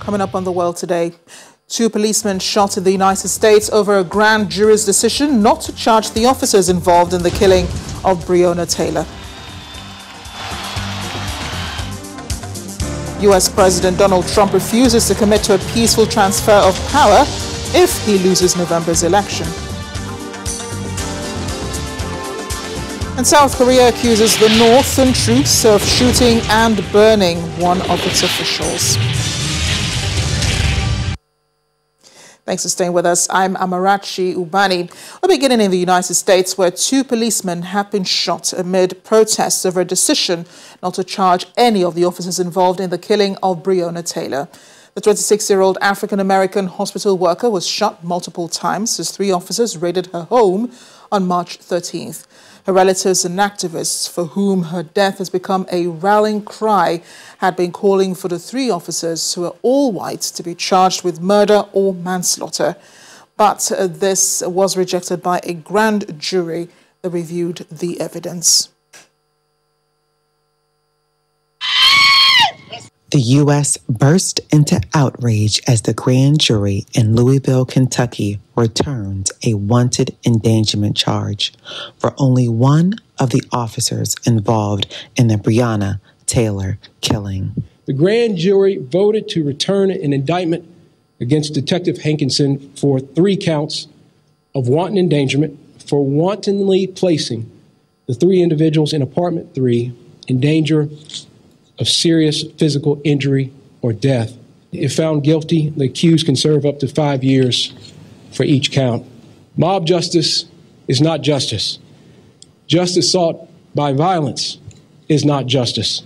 Coming up on The World today, 2 policemen shot in the United States over a grand jury's decision not to charge the officers involved in the killing of BREONNA Taylor. U.S. President Donald Trump refuses to commit to a peaceful transfer of power if he loses November's election. And South Korea accuses the northern troops of shooting and burning one of its officials. Thanks for staying with us. I'm Amarachi Ubani. We're beginning in the United States, where 2 policemen have been shot amid protests over a decision not to charge any of the officers involved in the killing of BREONNA Taylor. The 26-year-old African-American hospital worker was shot multiple times as 3 officers raided her home on March 13th. Her relatives and activists, for whom her death has become a rallying cry, had been calling for the 3 officers, who are all white, to be charged with murder or manslaughter. But this was rejected by a grand jury that reviewed the evidence. The U.S. burst into outrage as the grand jury in Louisville, Kentucky, returned a wanted endangerment charge for only one of the officers involved in the BREONNA Taylor killing. The grand jury voted to return an indictment against Detective Hankinson for 3 counts of wanton endangerment for wantonly placing the 3 individuals in apartment 3 in danger of serious physical injury or death. If found guilty, the accused can serve up to 5 years for each count. Mob justice is not justice. Justice sought by violence is not justice.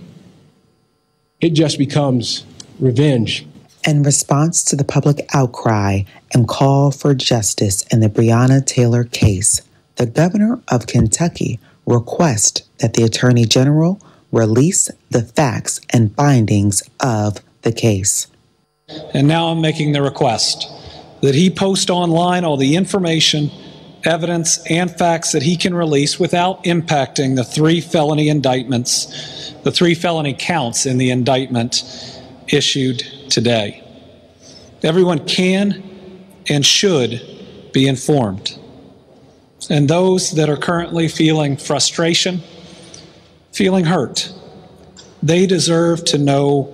It just becomes revenge. In response to the public outcry and call for justice in the BREONNA Taylor case, the governor of Kentucky requests that the Attorney General release the facts and findings of the case. And now I'm making the request that he post online all the information, evidence, and facts that he can release without impacting the 3 felony indictments, the 3 felony counts in the indictment issued today. Everyone can and should be informed. And those that are currently feeling frustration, feeling hurt, they deserve to know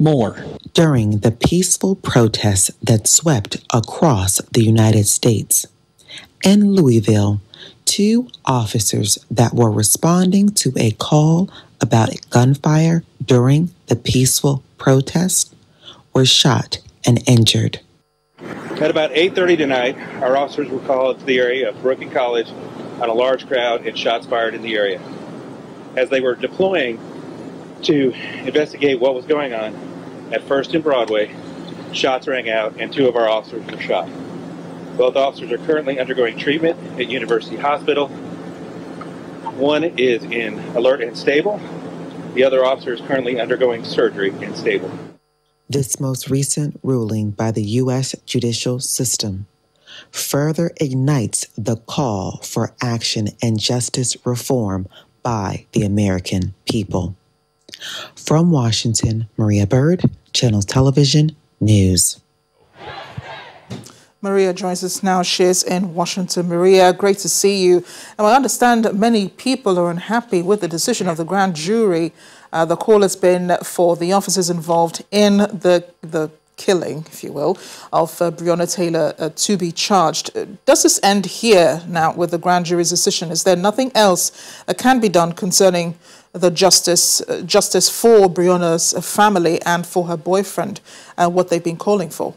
more. During the peaceful protests that swept across the United States, in Louisville, 2 officers that were responding to a call about gunfire during the peaceful protest were shot and injured. At about 8:30 tonight, our officers were called to the area of Brooklyn College on a large crowd and shots fired in the area. As they were deploying to investigate what was going on at First and Broadway, shots rang out and 2 of our officers were shot. Both officers are currently undergoing treatment at University Hospital. One is in alert and stable. The other officer is currently undergoing surgery and stable. This most recent ruling by the U.S. judicial system further ignites the call for action and justice reform by the American people. From Washington, Maria Bird, Channels Television News. Maria joins us now. She's in Washington. Maria, great to see you. And I understand that many people are unhappy with the decision of the grand jury. The call has been for the officers involved in the killing, if you will, of BREONNA Taylor to be charged. Does this end here now with the grand jury's decision? Is there nothing else that can be done concerning the justice for BREONNA's family and for her boyfriend and what they've been calling for?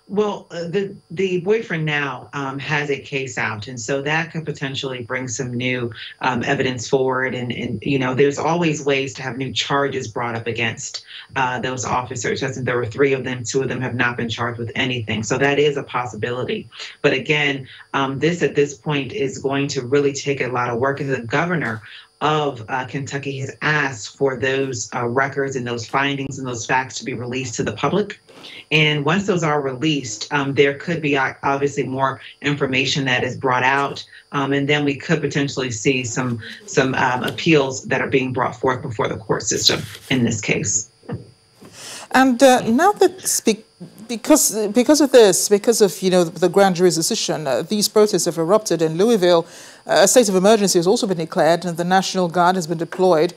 Well, the boyfriend now has a case out, and so that could potentially bring some new evidence forward. And you know, there's always ways to have new charges brought up against those officers. I think there were 3 of them. 2 of them have not been charged with anything, so that is a possibility. But again, this at this point is going to really take a lot of work. And the governor of Kentucky has asked for those records and those findings and those facts to be released to the public. And once those are released, there could be obviously more information that is brought out, and then we could potentially see some appeals that are being brought forth before the court system in this case. And now that because of this, because of the grand jury's decision, these protests have erupted in Louisville. A state of emergency has also been declared, and the National Guard has been deployed.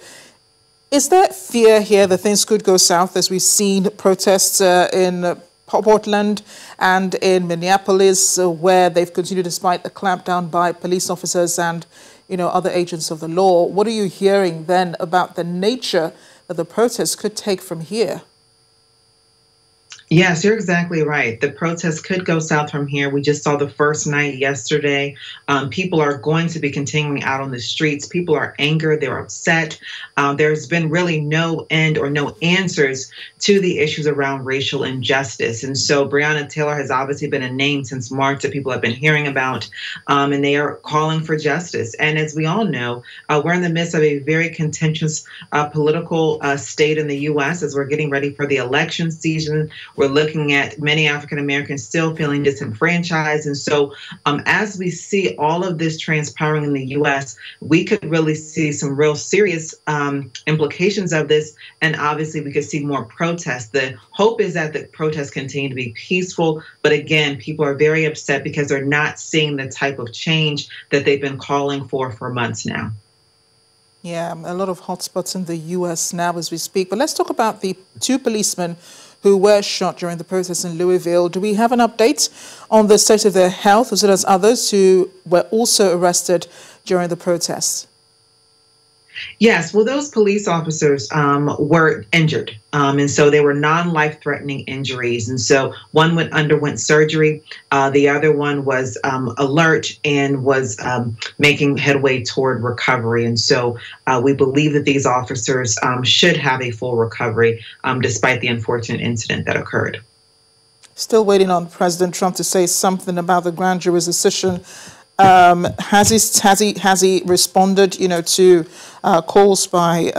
Is there fear here that things could go south, as we've seen protests in Portland and in Minneapolis, where they've continued despite the clampdown by police officers and other agents of the law? What are you hearing then about the nature that the protests could take from here? Yes, you're exactly right. The protests could go south from here. We just saw the first night yesterday. People are going to be continuing out on the streets. People are angered. They're upset. There's been really no end or no answers to the issues around racial injustice. And so Breonna Taylor has obviously been a name since March that people have been hearing about, and they are calling for justice. And as we all know, we're in the midst of a very contentious political state in the U.S. as we're getting ready for the election season. We're looking at many African Americans still feeling disenfranchised. And so as we see all of this transpiring in the U.S., we could really see some real serious implications of this. And obviously, we could see more protests. The hope is that the protests continue to be peaceful. But again, people are very upset because they're not seeing the type of change that they've been calling for months now. Yeah, a lot of hotspots in the U.S. now as we speak. But let's talk about the two policemen who were shot during the protests in Louisville. Do we have an update on the state of their health, as well as others who were also arrested during the protests? Yes, well, those police officers were injured, and so they were non-life-threatening injuries. And so one underwent surgery. The other one was alert and was making headway toward recovery. And so we believe that these officers should have a full recovery, despite the unfortunate incident that occurred. Still waiting on President Trump to say something about the grand jury's decision. Has he responded, to calls by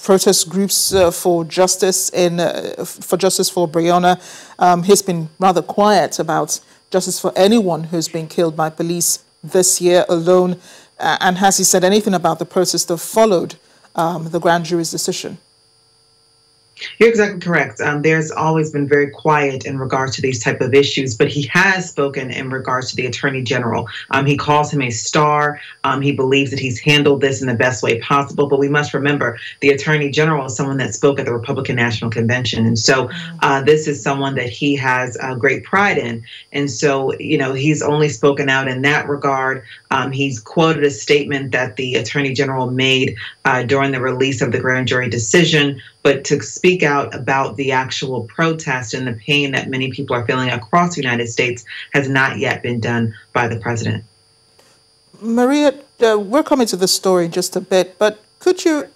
protest groups for justice for BREONNA? He's been rather quiet about justice for anyone who's been killed by police this year alone. And has he said anything about the protests that followed the grand jury's decision? You're exactly correct. There's always been very quiet in regards to these type of issues, but he has spoken in regards to the Attorney General. He calls him a star. He believes that he's handled this in the best way possible. But we must remember the Attorney General is someone that spoke at the Republican National Convention. And so this is someone that he has great pride in. And so, he's only spoken out in that regard. He's quoted a statement that the Attorney General made during the release of the grand jury decision. But to speak out about the actual protest and the pain that many people are feeling across the United States has not yet been done by the president. Maria, we're coming to this story in just a bit, but could you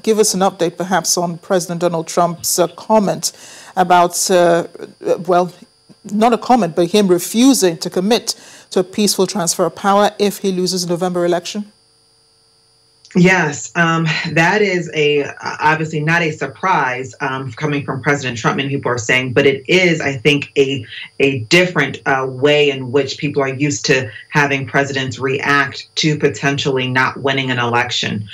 give us an update perhaps on President Donald Trump's comment about, well, not a comment, but him refusing to commit to a peaceful transfer of power if he loses the November election? Yes, that is obviously not a surprise coming from President Trump, many people are saying, but it is, I think, a different way in which people are used to having presidents react to potentially not winning an election.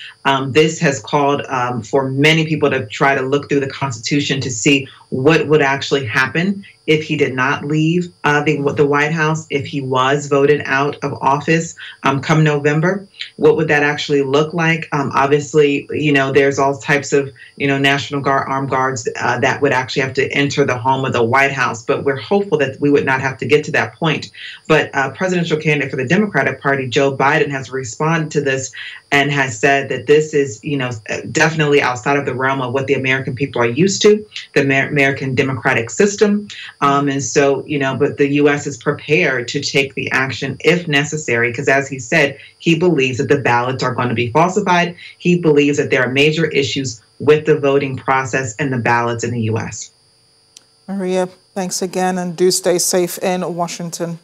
This has called for many people to try to look through the Constitution to see what would actually happen if he did not leave the White House, if he was voted out of office come November. What would that actually look like? Obviously, there's all types of, National Guard, armed guards that would actually have to enter the home of the White House. But we're hopeful that we would not have to get to that point. But presidential candidate for the Democratic Party, Joe Biden, has responded to this and has said that this is, definitely outside of the realm of what the American people are used to, the American democratic system. And so, but the U.S. is prepared to take the action if necessary, because as he said, he believes that the ballots are going to be falsified. He believes that there are major issues with the voting process and the ballots in the U.S. Maria, thanks again, and do stay safe in Washington.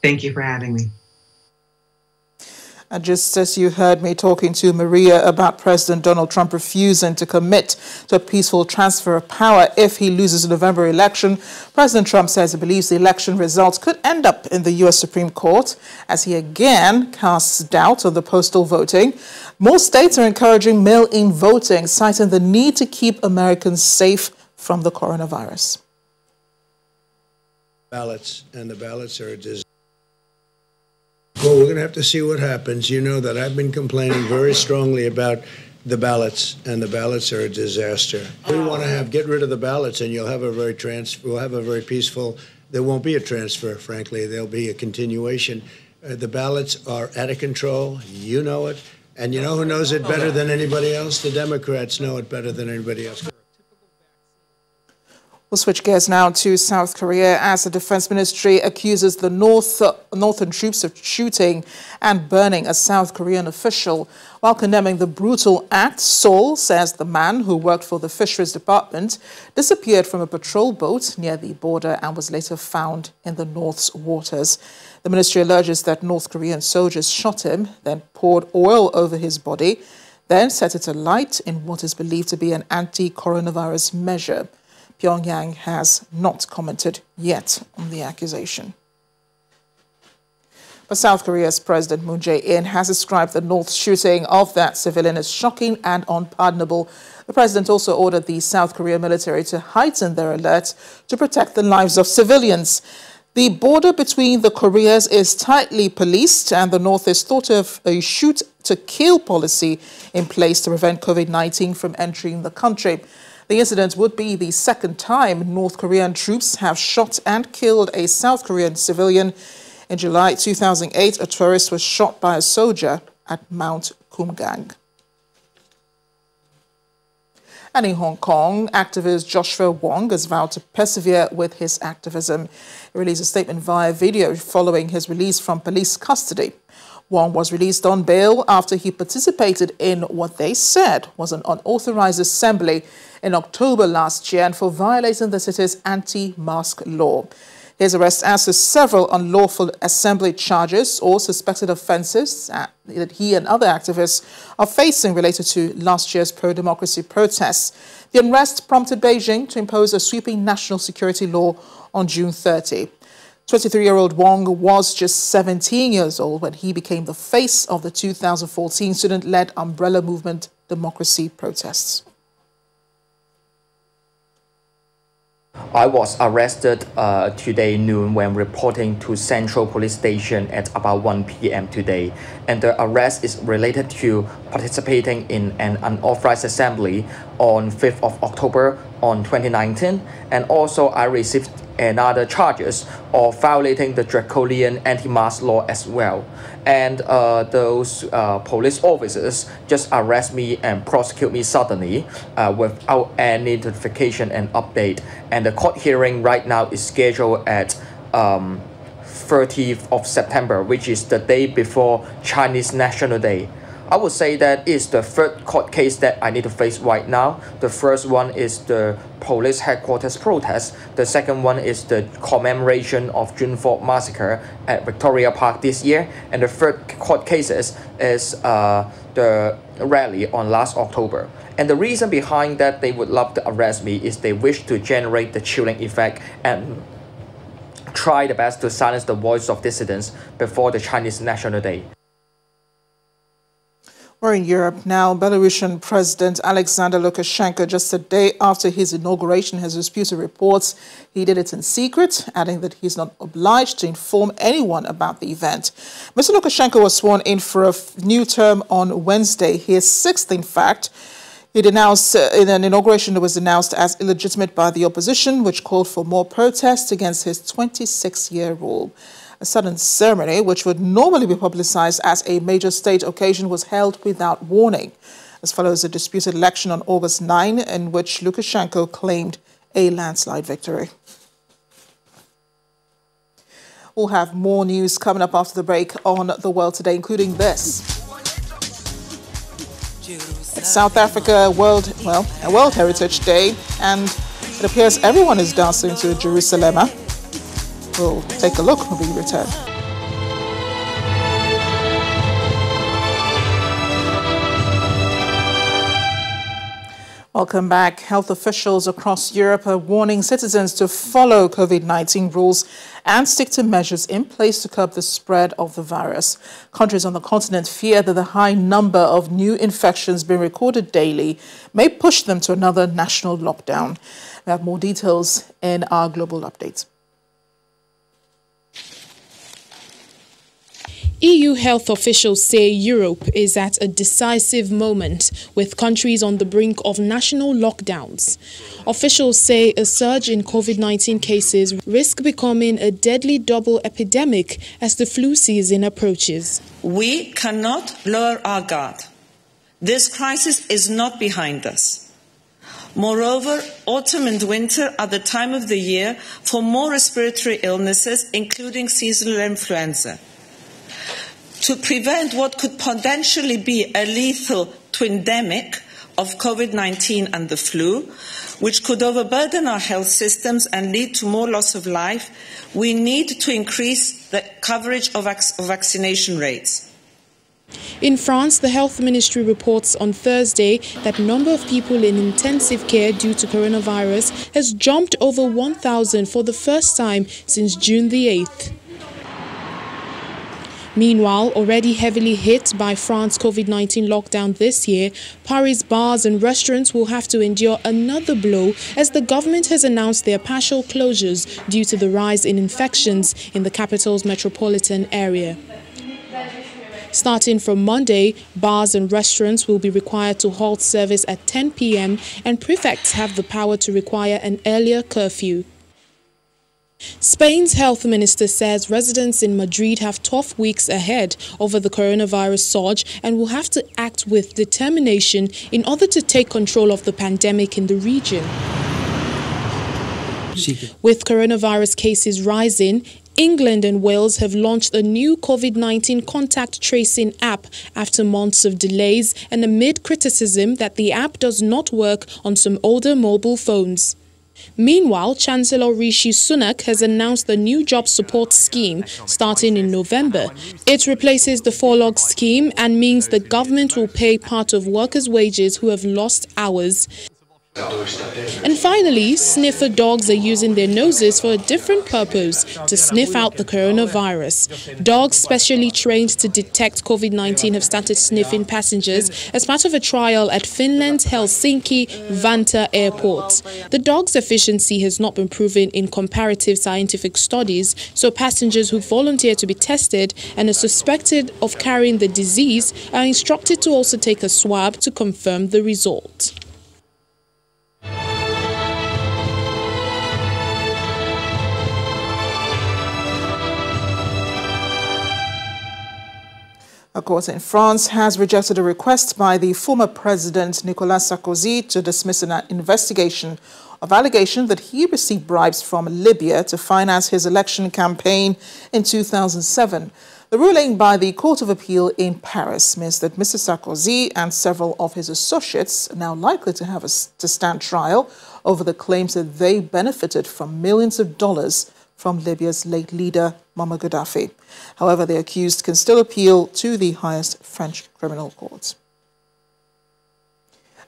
Thank you for having me. Just as you heard me talking to Maria about President Donald Trump refusing to commit to a peaceful transfer of power if he loses the November election, President Trump says he believes the election results could end up in the U.S. Supreme Court as he again casts doubt on the postal voting. More states are encouraging mail-in voting, citing the need to keep Americans safe from the coronavirus. Ballots, and the ballots are a disaster. Well, we're going to have to see what happens. You know that I've been complaining very strongly about the ballots, and the ballots are a disaster. We want to get rid of the ballots, and we'll have a very peaceful. There won't be a transfer, frankly. There'll be a continuation. The ballots are out of control. You know it, and you know who knows it better than anybody else? The Democrats know it better than anybody else. We'll switch gears now to South Korea as the Defense Ministry accuses the northern troops of shooting and burning a South Korean official. While condemning the brutal act, Seoul says the man, who worked for the Fisheries Department, disappeared from a patrol boat near the border and was later found in the North's waters. The ministry alleges that North Korean soldiers shot him, then poured oil over his body, then set it alight in what is believed to be an anti-coronavirus measure. Pyongyang has not commented yet on the accusation. But South Korea's President Moon Jae-in has described the North's shooting of that civilian as shocking and unpardonable. The president also ordered the South Korean military to heighten their alert to protect the lives of civilians. The border between the Koreas is tightly policed, and the North is thought of a shoot-to-kill policy in place to prevent COVID-19 from entering the country. The incident would be the second time North Korean troops have shot and killed a South Korean civilian. In July 2008, a tourist was shot by a soldier at Mount Kumgang. And in Hong Kong, activist Joshua Wong has vowed to persevere with his activism. He released a statement via video following his release from police custody. Wong was released on bail after he participated in what they said was an unauthorized assembly in October last year and for violating the city's anti-mask law. His arrest answers several unlawful assembly charges or suspected offences that he and other activists are facing related to last year's pro-democracy protests. The unrest prompted Beijing to impose a sweeping national security law on June 30. 23-year-old Wong was just 17 years old when he became the face of the 2014 student-led umbrella movement democracy protests. I was arrested today noon when reporting to Central Police Station at about 1 p.m. today, and the arrest is related to participating in an unauthorized assembly on 5th of October on 2019, and also I received another charges of violating the draconian anti-mask law as well. And those police officers just arrest me and prosecute me suddenly without any notification and update. And the court hearing right now is scheduled at 30th of September, which is the day before Chinese National Day. I would say that is the third court case that I need to face right now. The first one is the police headquarters protest. The second one is the commemoration of June 4th massacre at Victoria Park this year. And the third court case is the rally on last October. And the reason behind that they would love to arrest me is they wish to generate the chilling effect and try the best to silence the voice of dissidents before the Chinese National Day. We're in Europe now. Belarusian President Alexander Lukashenko, just a day after his inauguration, has disputed reports he did it in secret, adding that he's not obliged to inform anyone about the event. Mr. Lukashenko was sworn in for a new term on Wednesday, his sixth, in fact. He denounced in an inauguration that was denounced as illegitimate by the opposition, which called for more protests against his 26-year rule. A sudden ceremony, which would normally be publicized as a major state occasion, was held without warning. As follows a disputed election on August 9, in which Lukashenko claimed a landslide victory. We'll have more news coming up after the break on The World Today, including this. It's South Africa a World Heritage Day, and it appears everyone is dancing to Jerusalem. We'll take a look when we return. Welcome back. Health officials across Europe are warning citizens to follow COVID-19 rules and stick to measures in place to curb the spread of the virus. Countries on the continent fear that the high number of new infections being recorded daily may push them to another national lockdown. We have more details in our global update. EU health officials say Europe is at a decisive moment, with countries on the brink of national lockdowns. Officials say a surge in COVID-19 cases risk becoming a deadly double epidemic as the flu season approaches. We cannot lower our guard. This crisis is not behind us. Moreover, autumn and winter are the time of the year for more respiratory illnesses, including seasonal influenza. To prevent what could potentially be a lethal twindemic of COVID-19 and the flu, which could overburden our health systems and lead to more loss of life, we need to increase the coverage of vaccination rates. In France, the health ministry reports on Thursday that the number of people in intensive care due to coronavirus has jumped over 1,000 for the first time since June the 8th. Meanwhile, already heavily hit by France's COVID-19 lockdown this year, Paris bars and restaurants will have to endure another blow as the government has announced their partial closures due to the rise in infections in the capital's metropolitan area. Starting from Monday, bars and restaurants will be required to halt service at 10 p.m. and prefects have the power to require an earlier curfew. Spain's health minister says residents in Madrid have tough weeks ahead over the coronavirus surge and will have to act with determination in order to take control of the pandemic in the region. With coronavirus cases rising, England and Wales have launched a new COVID-19 contact tracing app after months of delays and amid criticism that the app does not work on some older mobile phones. Meanwhile, Chancellor Rishi Sunak has announced the new job support scheme starting in November. It replaces the furlough scheme and means the government will pay part of workers' wages who have lost hours. And finally, sniffer dogs are using their noses for a different purpose, to sniff out the coronavirus. Dogs specially trained to detect COVID-19 have started sniffing passengers as part of a trial at Finland's Helsinki-Vantaa airport. The dog's efficiency has not been proven in comparative scientific studies, so passengers who volunteer to be tested and are suspected of carrying the disease are instructed to also take a swab to confirm the result. A court in France has rejected a request by the former president Nicolas Sarkozy to dismiss an investigation of allegation that he received bribes from Libya to finance his election campaign in 2007. The ruling by the Court of Appeal in Paris means that Mr. Sarkozy and several of his associates are now likely to have to stand trial over the claims that they benefited from millions of dollars from Libya's late leader, Muammar Gaddafi. However, the accused can still appeal to the highest French criminal court.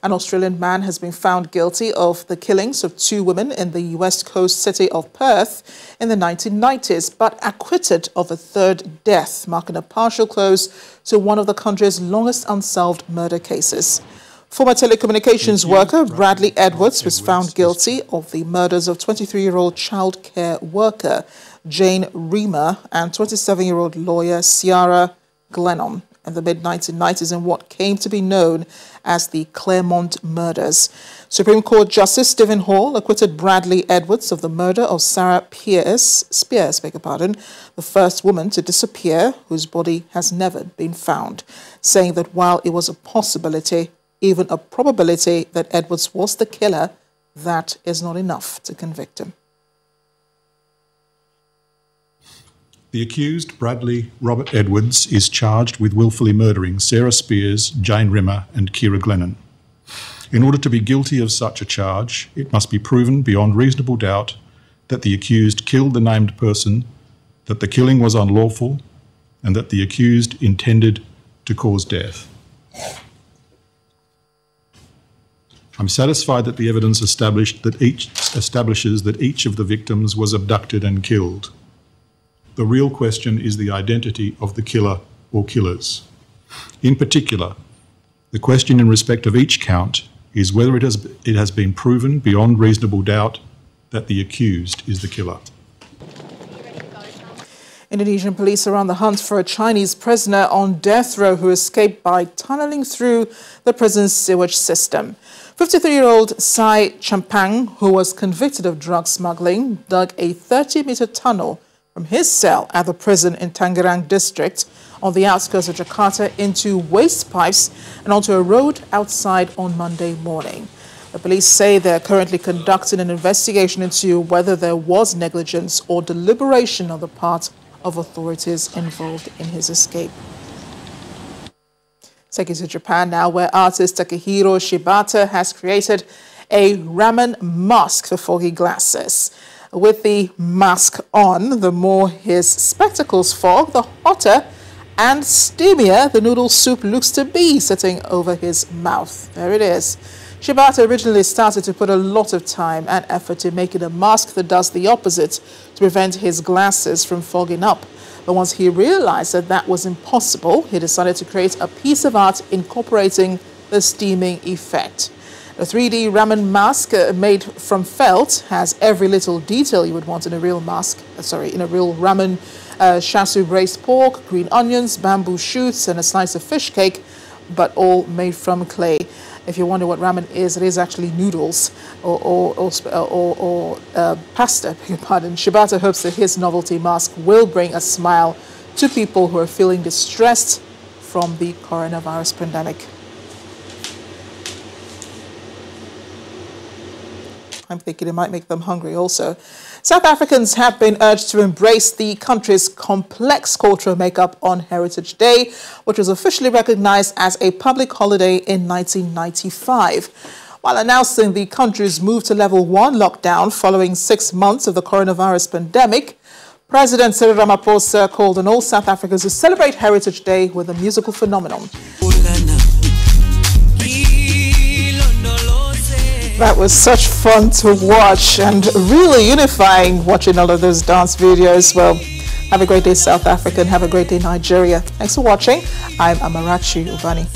An Australian man has been found guilty of the killings of 2 women in the west coast city of Perth in the 1990s, but acquitted of a 3rd death, marking a partial close to one of the country's longest unsolved murder cases. Former telecommunications worker Bradley Edwards was found guilty of the murders of 23-year-old childcare worker Jane Reamer and 27-year-old lawyer Ciara Glennon in the mid-1990s in what came to be known as the Claremont murders. Supreme Court Justice Stephen Hall acquitted Bradley Edwards of the murder of Sarah Spears, the first woman to disappear, whose body has never been found, saying that while it was a possibility, even a probability, that Edwards was the killer, that is not enough to convict him. The accused, Bradley Robert Edwards, is charged with willfully murdering Sarah Spears, Jane Rimmer and Ciara Glennon. In order to be guilty of such a charge, it must be proven beyond reasonable doubt that the accused killed the named person, that the killing was unlawful, and that the accused intended to cause death. I'm satisfied that the evidence establishes that each of the victims was abducted and killed. The real question is the identity of the killer or killers. In particular, the question in respect of each count is whether it has been proven beyond reasonable doubt that the accused is the killer. Indonesian police are on the hunt for a Chinese prisoner on death row who escaped by tunneling through the prison's sewage system. 53-year-old Sai Champang, who was convicted of drug smuggling, dug a 30-meter tunnel from his cell at the prison in Tangerang district on the outskirts of Jakarta into waste pipes and onto a road outside on Monday morning. The police say they're currently conducting an investigation into whether there was negligence or deliberation on the part of authorities involved in his escape. Taking to Japan now, where artist Takehiro Shibata has created a ramen mask for foggy glasses. With the mask on, the more his spectacles fog, the hotter and steamier the noodle soup looks to be sitting over his mouth. There it is. Shibata originally started to put a lot of time and effort to make it a mask that does the opposite to prevent his glasses from fogging up. But once he realized that that was impossible, he decided to create a piece of art incorporating the steaming effect. The 3D ramen mask made from felt has every little detail you would want in a real in a real ramen. Shasu braised pork, green onions, bamboo shoots, and a slice of fish cake, but all made from clay. If you wonder what ramen is, it is actually noodles or pasta, beg your pardon. Shibata hopes that his novelty mask will bring a smile to people who are feeling distressed from the coronavirus pandemic. I'm thinking it might make them hungry also. South Africans have been urged to embrace the country's complex cultural makeup on Heritage Day, which was officially recognized as a public holiday in 1995. While announcing the country's move to level 1 lockdown following 6 months of the coronavirus pandemic, President Cyril Ramaphosa called on all South Africans to celebrate Heritage Day with a musical phenomenon. That was such fun to watch and really unifying watching all of those dance videos. Well, have a great day, South Africa, and have a great day, Nigeria. Thanks for watching. I'm Amarachi Ubani.